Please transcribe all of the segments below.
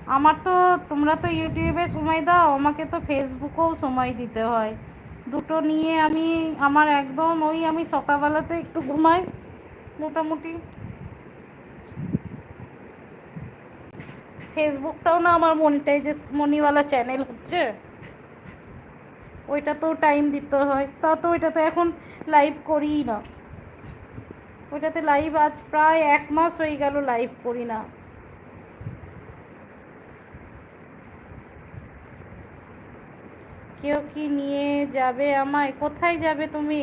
আমার তো, তোমরা তো ইউটিউবে সময় দাও, আমাকে তো ফেসবুকেও সময় দিতে হয়। দুটো নিয়ে আমি, আমার একদম ওই, আমি সকালবেলাতে একটু ঘুমাই মোটামুটি। ফেসবুকটাও না আমার মনিটাইজেস মনিওয়ালা চ্যানেল হচ্ছে, ওইটাতেও টাইম দিতে হয়। তা তো ওইটাতে এখন লাইভ করিই না, ওইটাতে লাইভ আজ প্রায় 1 মাস হয়ে গেল লাইভ করি না। কেউ কি নিয়ে যাবে আমায়? কোথায় যাবে তুমি?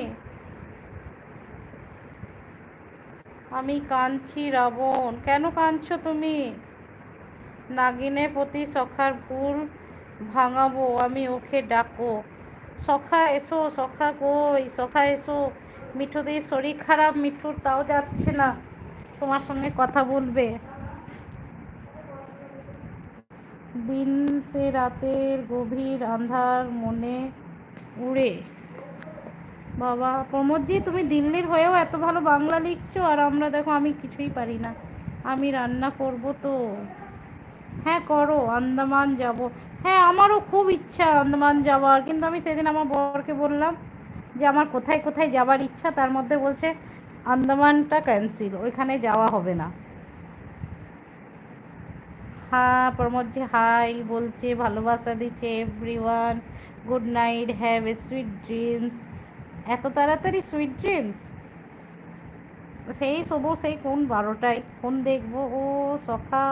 আমি কাঁদছি রাবণ। কেন কাঁদছো তুমি? নাগিনে প্রতি সখার ভুল ভাঙাবো আমি, ওকে ডাকো। সখা এসো, সখা কই, সখা এসো। মিঠুদের শরীর খারাপ, মিঠুর তাও যাচ্ছে না তোমার সঙ্গে কথা বলবে। দিন সে রাতের গভীর আন্ধার মনে উড়ে। বাবা প্রমোদজি, তুমি দিল্লির হয়েও এত ভালো বাংলা লিখছো, আর আমরা দেখো আমি কিছুই পারি না। আমি রান্না করব তো। হ্যাঁ করো, আন্দামান যাব। হ্যাঁ আমারও খুব ইচ্ছা আন্দামান যাওয়ার, কিন্তু আমি সেদিন আমার বরকে বললাম যে আমার কোথায় কোথায় যাবার ইচ্ছা, তার মধ্যে বলছে আন্দামানটা ক্যান্সেল, ওইখানে যাওয়া হবে না। হ্যাঁ প্রমোদজি হাই বলছে, ভালোবাসা দিচ্ছে everyone. Good night, have a sweet dreams. এত তাড়াতাড়ি সুইট ড্রিমস? সেই শোবো সেই কোন 12টায়, ফোন দেখবো। ও সখা,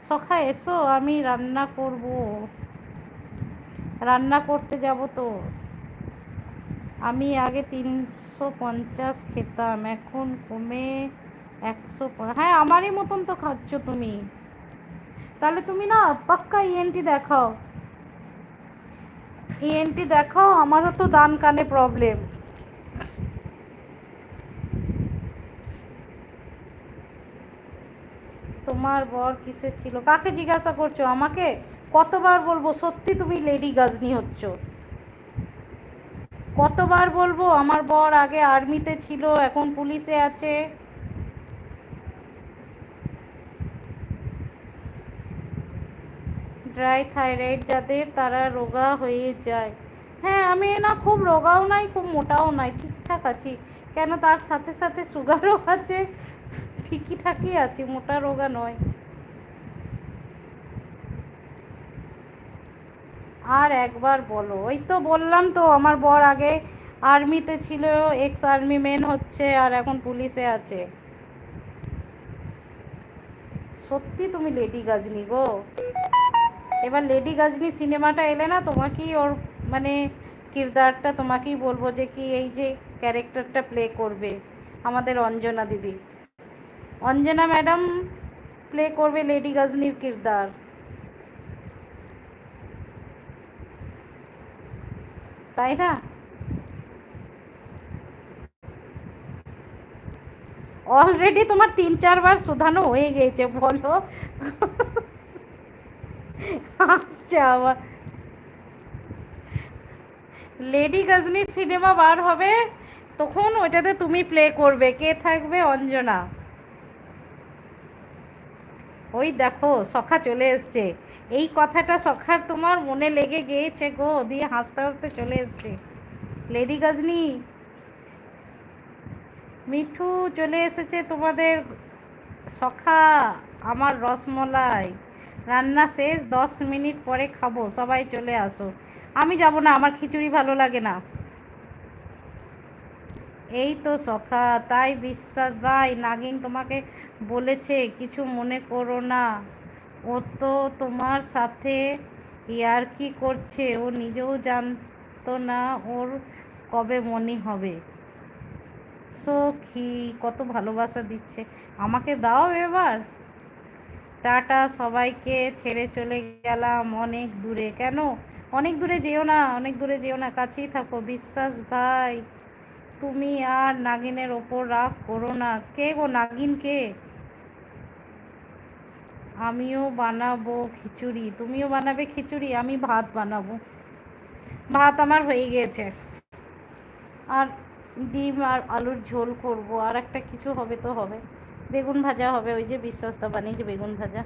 সখা এসো, আমি রান্না করব, রান্না করতে যাব তো। আমি আগে 350 খেতাম, এখন কমে 100। হ্যাঁ আমারই মতন তো খাচ্ছ তুমি। তাহলে তুমি না পাক্কা ইএনটি দেখাও, ইএনটি দেখাও, আমারও তো দান কানে প্রবলেম। তোমার বর কিসে ছিল? কাকে জিজ্ঞাসা করছো? আমাকে? কতবার বলবো, সত্যি তুমি লেডি গাজনি হচ্ছ। কতবার বলবো আমার বর আগে আর্মিতে ছিল, এখন পুলিশে আছে। ড্রাই থাইরয়েড যাদের, তারা রোগা হয়ে যায়। হ্যাঁ আমি না খুব রোগাও নাই, খুব মোটাও নাই, ঠিকঠাক আছি। কেন, তার সাথে সাথে সুগারও আছে, ঠিকই ঠাকই আছি, মোটা রোগা নয়। আর একবার বলো, ওই তো বললাম তো আমার বর আগে আর্মিতে ছিল, এক্স আর্মি মেন হচ্ছে, আর এখন পুলিশে আছে। সত্যি তুমি লেডি গাজনি গো। এবার লেডি গাজনি সিনেমাটা এলে না, তোমাকেই ওর মানে কিরদারটা তোমাকেই বলবো যে কি এই যে ক্যারেক্টারটা প্লে করবে আমাদের অঞ্জনা দিদি। অঞ্জনা ম্যাডাম প্লে করবে লেডি গাজনির কিরদার, তাই না? অলরেডি তোমার 3-4 বার শোধানো হয়ে গেছে, বলো। আচ্ছা আবার লেডি গজনী সিনেমা বার হবে, তখন ওইটাতে তুমি প্লে করবে, কে থাকবে? অঞ্জনা। ওই দেখো সখা চলে এসছে, এই কথাটা সখার তোমার মনে লেগে গিয়েছে গো, দিয়ে হাসতে হাসতে চলে এসছে। লেডি গজনী, মিঠু চলে এসেছে তোমাদের সখা, আমার রসমলাই। রান্না শেষ, 10 মিনিট পরে খাবো, সবাই চলে আসো। আমি যাব না, আমার খিচুড়ি ভালো লাগে না। এই তো সখা, তাই বিশ্বাস ভাই নাগিন তোমাকে বলেছে কিছু মনে করো না, ও তো তোমার সাথে ইয়ার্কি করছে, ও নিজেও জানতো না ওর কবে মনে হবে। সখী কত ভালোবাসা দিচ্ছে, আমাকে দাও এবার। টাটা, সবাইকে ছেড়ে চলে গেলাম অনেক দূরে। কেন? অনেক দূরে যেও না, অনেক দূরে যেও না, কাছেই থাকো। বিশ্বাস ভাই, তুমি আর নাগিনের ওপর রাগ করো না। কে গো নাগিন কে? আমিও বানাবো খিচুড়ি, তুমিও বানাবে খিচুড়ি, আমি ভাত বানাবো। ভাত আমার হয়ে গেছে, আর ডিম আর আলুর ঝোল করব, আর একটা কিছু হবে তো হবে। বেগুন ভাজা হবে, ওই যে বিশ্বাসটা বানিয়েছে বেগুন ভাজা।